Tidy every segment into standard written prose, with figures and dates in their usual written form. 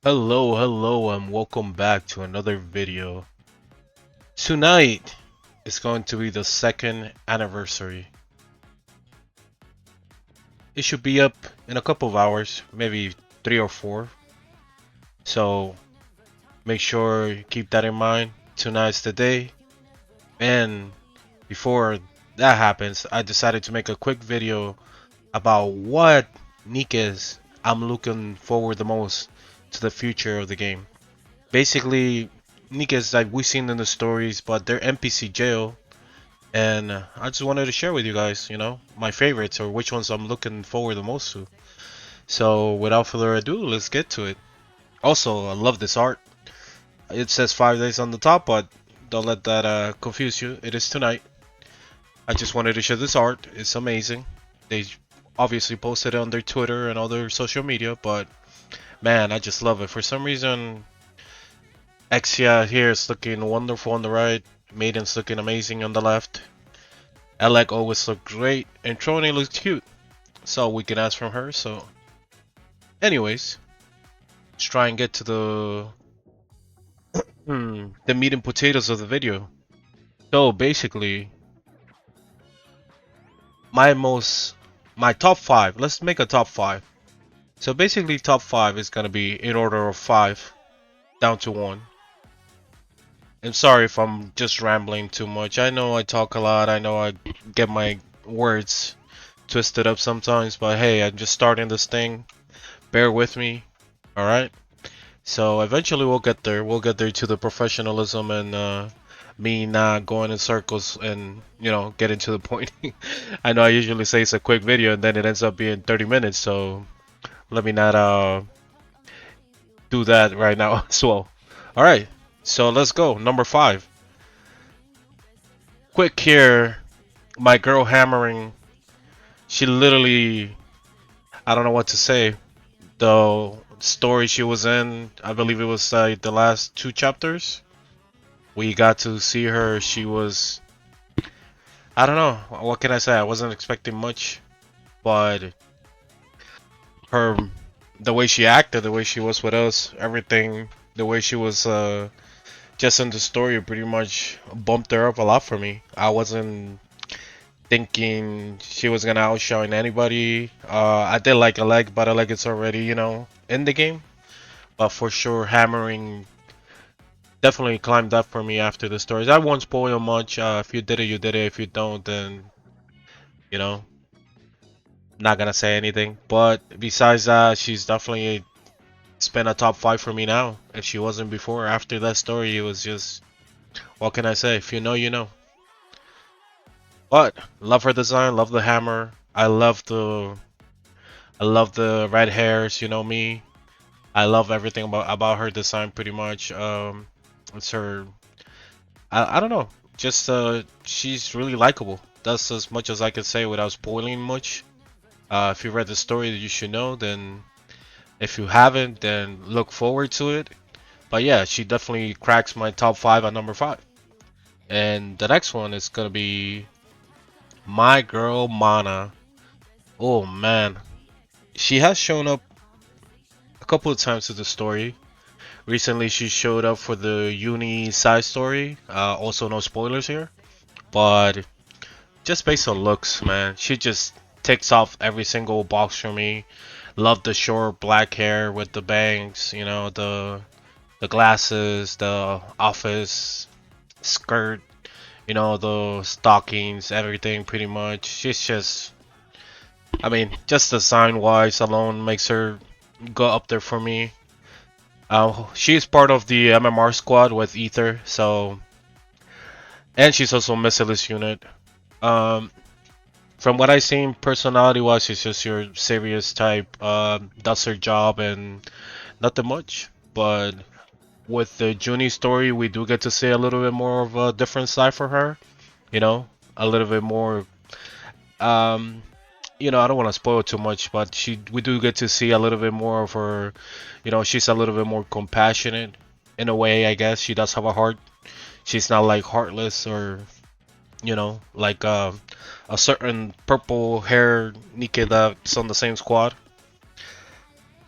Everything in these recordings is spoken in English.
Hello, and welcome back to another video. Tonight is going to be the second anniversary. It should be up in a couple of hours, maybe 3 or 4. So make sure you keep that in mind. Tonight's the day. And before that happens, I decided to make a quick video about what Nikkes I'm looking forward the most to the future of the game. Basically, Nikkes like we've seen in the stories, but they're NPC jail, and I just wanted to share with you guys, my favorites or which ones I'm looking forward the most to. So without further ado, let's get to it. Also, I love this art. It says 5 days on the top, but don't let that confuse you. It is tonight. I just wanted to share this art. It's amazing. They obviously posted it on their Twitter and other social media, but man, I just love it. For some reason, Exia here is looking wonderful on the right. Maiden's looking amazing on the left. Alec always look great. And Trony looks cute. So we can ask from her. So anyways, let's try and get to the meat and potatoes of the video. So basically, my most my top 5. Let's make a top 5. So basically top 5 is gonna be in order of 5 down to 1. I'm sorry if I'm just rambling too much. I know I talk a lot. I know I get my words twisted up sometimes, but hey, I'm just starting this thing. Bear with me, alright? So eventually we'll get there. We'll get there to the professionalism and me not going in circles and, getting to the point. I know I usually say it's a quick video and then it ends up being 30 minutes, so let me not do that right now as well. Alright, so let's go. Number 5. Quick here, my girl hammering. She literally, I don't know what to say. The story she was in, I believe it was like the last 2 chapters. We got to see her. She was, I don't know, what can I say? I wasn't expecting much, but her, the way she acted, the way she was with us, everything, the way she was just in the story pretty much bumped her up a lot for me. I wasn't thinking she was gonna outshine anybody. I did like Alec, but Alec is already, in the game. But for sure, hammering definitely climbed up for me after the stories. I won't spoil much. If you did it, you did it. If you don't, then you know, not gonna say anything. But besides that, she's definitely spent a top 5 for me now. If she wasn't before, after that story, it was just what can I say? If you know, you know. But love her design, love the hammer. I love the red hairs. You know me. I love everything about her design pretty much. It's her. I don't know. Just she's really likable. That's as much as I can say without spoiling much. If you read the story, you should know. Then, if you haven't, then look forward to it. But yeah, she definitely cracks my top 5 at number 5. And the next one is gonna be my girl Mana. Oh man, she has shown up a couple of times to the story. Recently, she showed up for the uni side story. Also, no spoilers here, but just based on looks, man, she just ticks off every single box for me. Love the short black hair with the bangs, the glasses, the office skirt, the stockings, everything pretty much. She's just, I mean, just design wise alone makes her go up there for me. She's part of the MMR squad with Ether, so, and she's also Merciless unit. Um, from what I've seen, personality-wise, she's just your serious type. Does her job and nothing much. But with the Junie story, we do get to see a little bit more of a different side for her. You know, a little bit more. Um, I don't want to spoil too much, but we do get to see a little bit more of her. She's a little bit more compassionate in a way. I guess she does have a heart. She's not like heartless or like a certain purple hair Nikke that's on the same squad.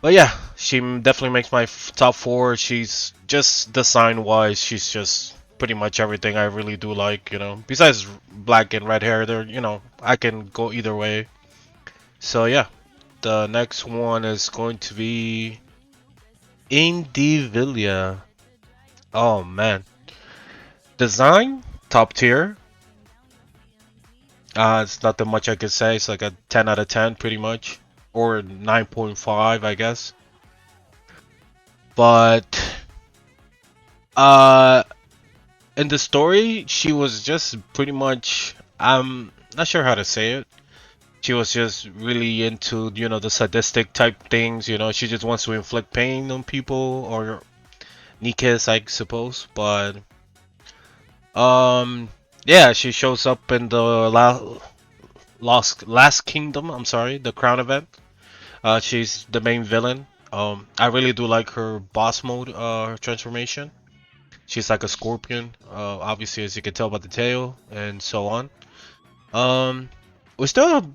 But yeah, she definitely makes my top four. She's just design wise, she's just pretty much everything I really do like, you know. Besides black and red hair, there, you know, I can go either way. So yeah, the next one is going to be Indivilia. Oh man, design top tier. It's nothing much I could say. It's like a 10 out of 10 pretty much, or 9.5 I guess. But uh in the story, she was just pretty much, I'm not sure how to say it. She was just really into, you know, the sadistic type things, you know, she just wants to inflict pain on people, or Nikkes, I suppose. But um yeah, she shows up in the last kingdom, I'm sorry, the crown event. She's the main villain. I really do like her boss mode transformation. She's like a scorpion, obviously, as you can tell by the tail and so on. Um, we still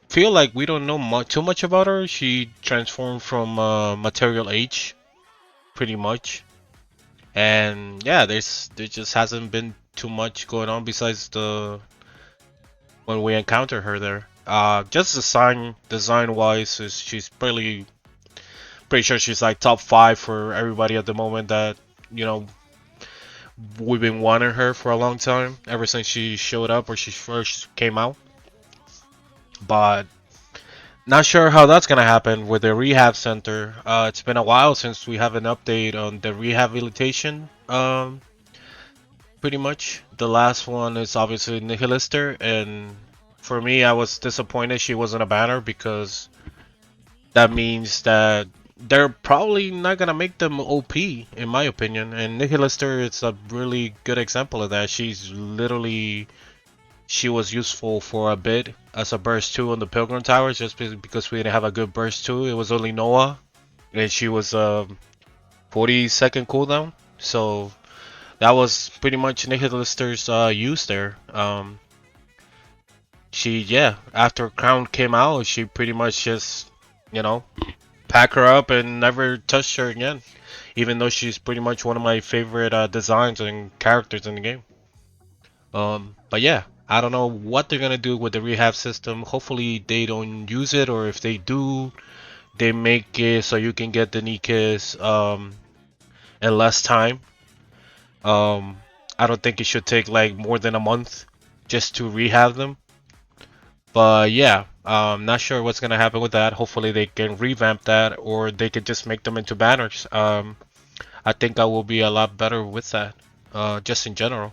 feel like we don't know too much about her. She transformed from Material H, pretty much, and yeah, there just hasn't been too much going on besides the when we encounter her there. Just design wise, is she's pretty sure she's like top five for everybody at the moment that you know we've been wanting her for a long time, ever since she showed up or she first came out. But not sure how that's gonna happen with the rehab center. It's been a while since we have an update on the rehabilitation. Pretty much the last one is obviously Nihilister, and for me, I was disappointed she wasn't a banner because that means that they're probably not gonna make them OP, in my opinion. And Nihilister is a really good example of that. She was useful for a bit as a burst 2 on the Pilgrim Towers, just because we didn't have a good burst 2. It was only Noah, and she was 40-second cooldown. So that was pretty much Nihilister's use there. Yeah, after Crown came out, she pretty much just, you know, pack her up and never touched her again. Even though she's pretty much one of my favorite designs and characters in the game. But yeah, I don't know what they're gonna do with the rehab system. Hopefully they don't use it, or if they do, they make it so you can get the Nikkes in less time. Um, I don't think it should take like more than a month just to rehab them. But yeah, not sure what's gonna happen with that. Hopefully they can revamp that, or they could just make them into banners. I think I will be a lot better with that, just in general.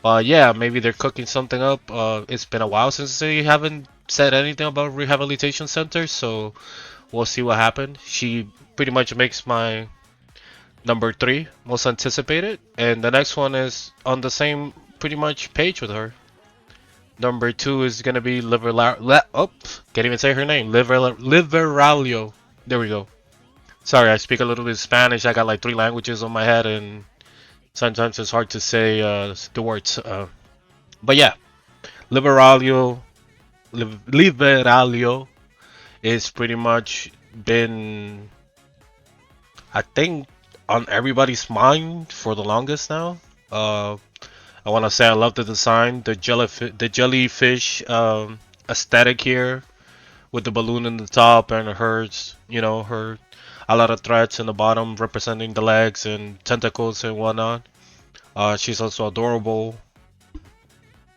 Yeah, maybe they're cooking something up. It's been a while since they haven't said anything about rehabilitation centers, so we'll see what happens. She pretty much makes my number three most anticipated, and the next one is on the same pretty much page with her. Number two is gonna be can't even say her name. Liveralio. There we go. Sorry, I speak a little bit Spanish. I got like three languages on my head, and sometimes it's hard to say the words. But yeah, Liberalio, Liberalio is pretty much been, I think, on everybody's mind for the longest now. Uh, I want to say I love the design, the jellyfish aesthetic here with the balloon in the top and her a lot of threads in the bottom representing the legs and tentacles and whatnot. She's also adorable.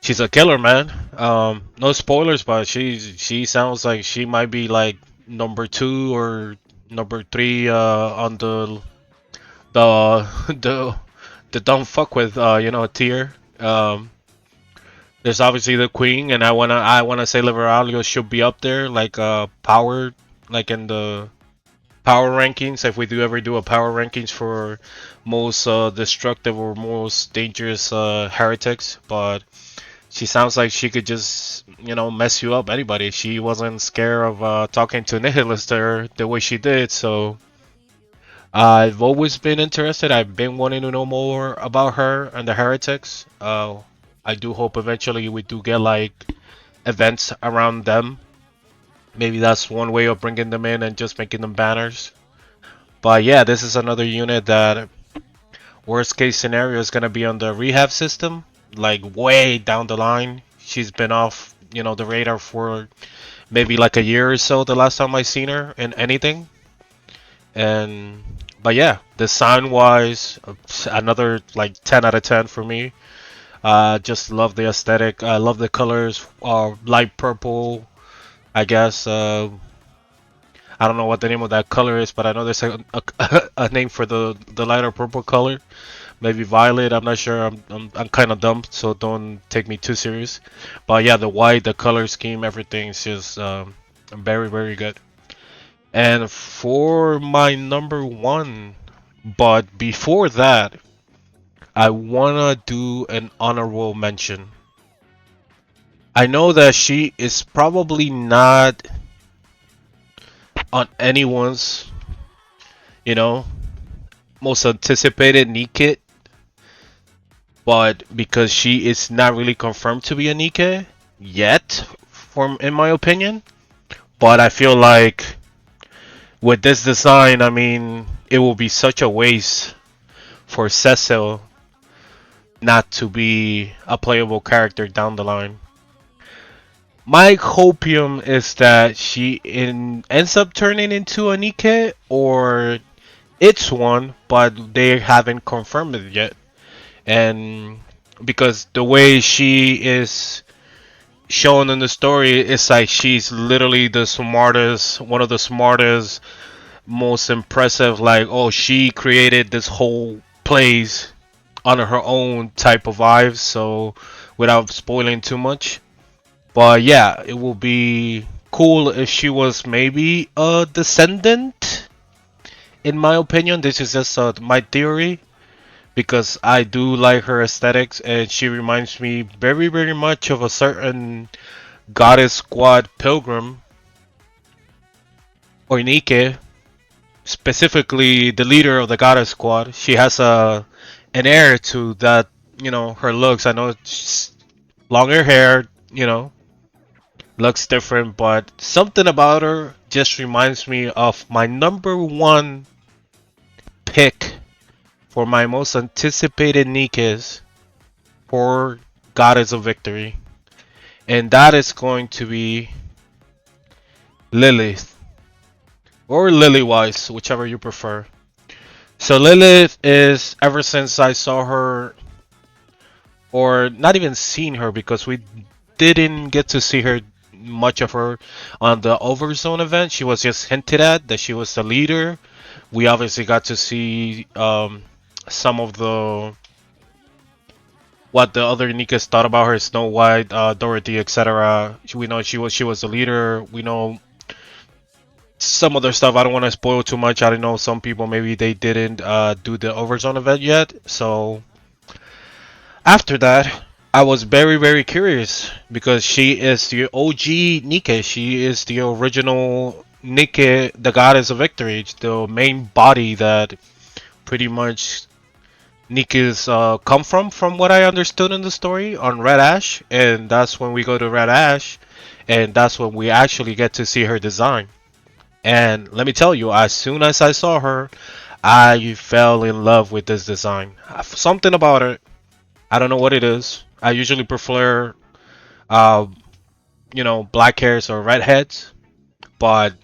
She's a killer, man. No spoilers, but she sounds like she might be like number two or number three on the the don't fuck with tier. There's obviously the queen, and I wanna say Liveralio should be up there, like power, like in the power rankings. If we do ever do a power rankings for most destructive or most dangerous heretics, but she sounds like she could just, mess you up, anybody. She wasn't scared of talking to Nihilister the way she did, so I've always been interested. I've been wanting to know more about her and the heretics. I do hope eventually we do get like events around them. Maybe that's one way of bringing them in and just making them banners. But yeah, this is another unit that worst case scenario is gonna be on the rehab system, like way down the line. She's been off, the radar for maybe like a year or so. The last time I seen her in anything, and but yeah, design wise, another like 10 out of 10 for me. Just love the aesthetic. I love the colors. Light purple, I guess. I don't know what the name of that color is, but I know there's a name for the lighter purple color. Maybe violet. I'm not sure. I'm kind of dumb, so don't take me too serious. But yeah, the white, the color scheme, everything's just very very good. And for my number one, but before that, I wanna do an honorable mention. I know that she is probably not on anyone's, you know, most anticipated Nikkei, but because she is not really confirmed to be a Nikkei yet, in my opinion. But I feel like with this design, I mean, it will be such a waste for Cecil not to be a playable character down the line. My hopium is that ends up turning into a Nikkei or it's one, but they haven't confirmed it yet. And because the way she is shown in the story, it's like she's literally the smartest, one of the smartest, most impressive. Like, oh, she created this whole place on her own type of vibes. So, without spoiling too much, but yeah, it will be cool if she was maybe a descendant. In my opinion, this is just my theory because I do like her aesthetics and she reminds me very, very much of a certain goddess squad pilgrim or Nikke, specifically the leader of the goddess squad. She has an air to that, her looks. I know she's longer hair, looks different, but something about her just reminds me of my number one pick for my most anticipated Nikkes for Goddess of Victory. And that is going to be Lilith. Or Lilywise, whichever you prefer. So Lilith is, ever since I saw her, or not even seen her because we didn't get to see her much of her on the Overzone event. She was just hinted at that she was the leader. We obviously got to see some of the what the other Nikas thought about her, Snow White, Dorothy, etc. We know she was the leader. We know some other stuff. I don't want to spoil too much. I don't know, some people maybe they didn't do the Overzone event yet. So after that, I was very very curious because she is the OG Nikke. She is the original Nikke, the goddess of victory, the main body that pretty much Nikkes come from what I understood in the story on Red Ash, and that's when we go to Red Ash, and that's when we actually get to see her design. And let me tell you, as soon as I saw her, I fell in love with this design. Something about it, I don't know what it is. I usually prefer, uh, black hairs or redheads, but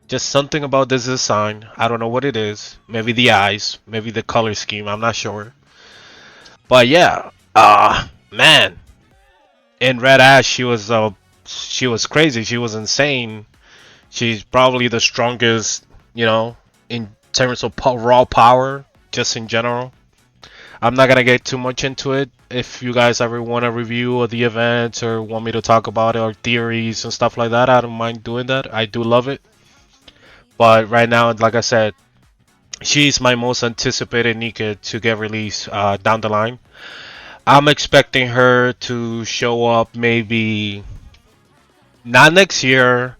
just something about this design. I don't know what it is. Maybe the eyes, maybe the color scheme. I'm not sure. But yeah, man, in Red Ash, she was crazy. She was insane. She's probably the strongest, in terms of raw power, just in general. I'm not gonna get too much into it. If you guys ever want a review of the event or want me to talk about it or theories and stuff like that, I don't mind doing that. I do love it. But right now, like I said, she's my most anticipated Nika to get released down the line. I'm expecting her to show up maybe not next year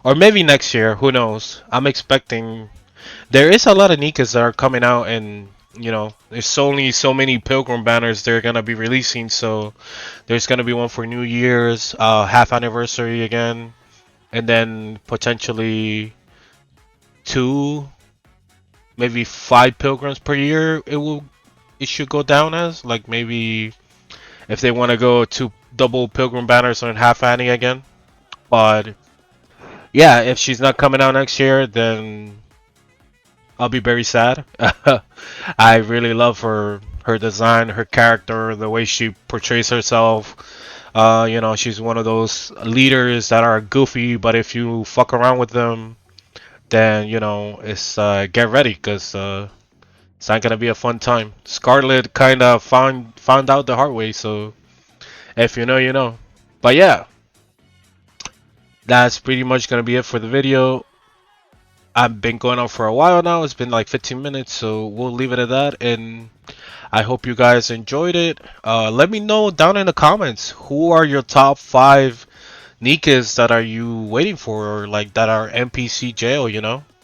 or maybe next year. Who knows? I'm expecting. There is a lot of Nikas that are coming out, and there's only so many Pilgrim banners they're gonna be releasing. So there's gonna be one for New Year's, half anniversary again, and then potentially two. maybe 5 pilgrims per year. It should go down as like maybe if they want to go to double pilgrim banners and half Annie again. But yeah, if she's not coming out next year, then I'll be very sad. I really love her design, her character, the way she portrays herself. She's one of those leaders that are goofy, but if you fuck around with them, then it's get ready because it's not gonna be a fun time. Scarlet kind of found out the hard way, so if you know, you know. But yeah, that's pretty much gonna be it for the video. I've been going on for a while now. It's been like 15 minutes, so we'll leave it at that. And I hope you guys enjoyed it. Let me know down in the comments who are your top 5 Nikkes that are you waiting for, or like that are NPC jail.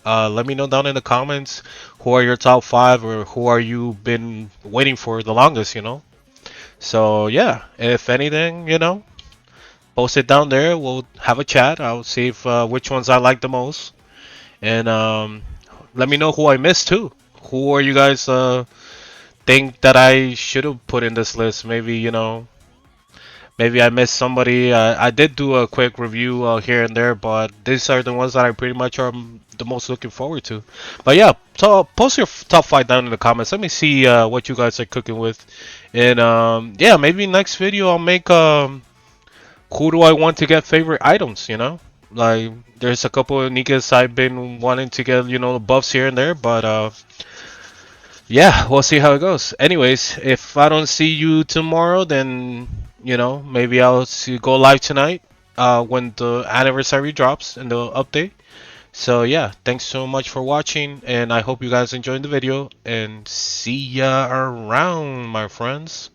Let me know down in the comments who are your top 5, or who are you been waiting for the longest. So yeah, if anything, post it down there. We'll have a chat. I'll see if which ones I like the most. And let me know who I missed too. Who are you guys think that I should have put in this list? Maybe maybe I missed somebody. I did do a quick review here and there, but these are the ones that I pretty much are the most looking forward to. But yeah, so post your top 5 down in the comments. Let me see what you guys are cooking with, and yeah, maybe next video I'll make who do I want to get favorite items, Like, there's a couple of Nikkes I've been wanting to get, buffs here and there, but yeah, we'll see how it goes. Anyways, if I don't see you tomorrow, then, maybe I'll go live tonight when the anniversary drops in the update. So yeah, thanks so much for watching, and I hope you guys enjoyed the video, and see ya around, my friends.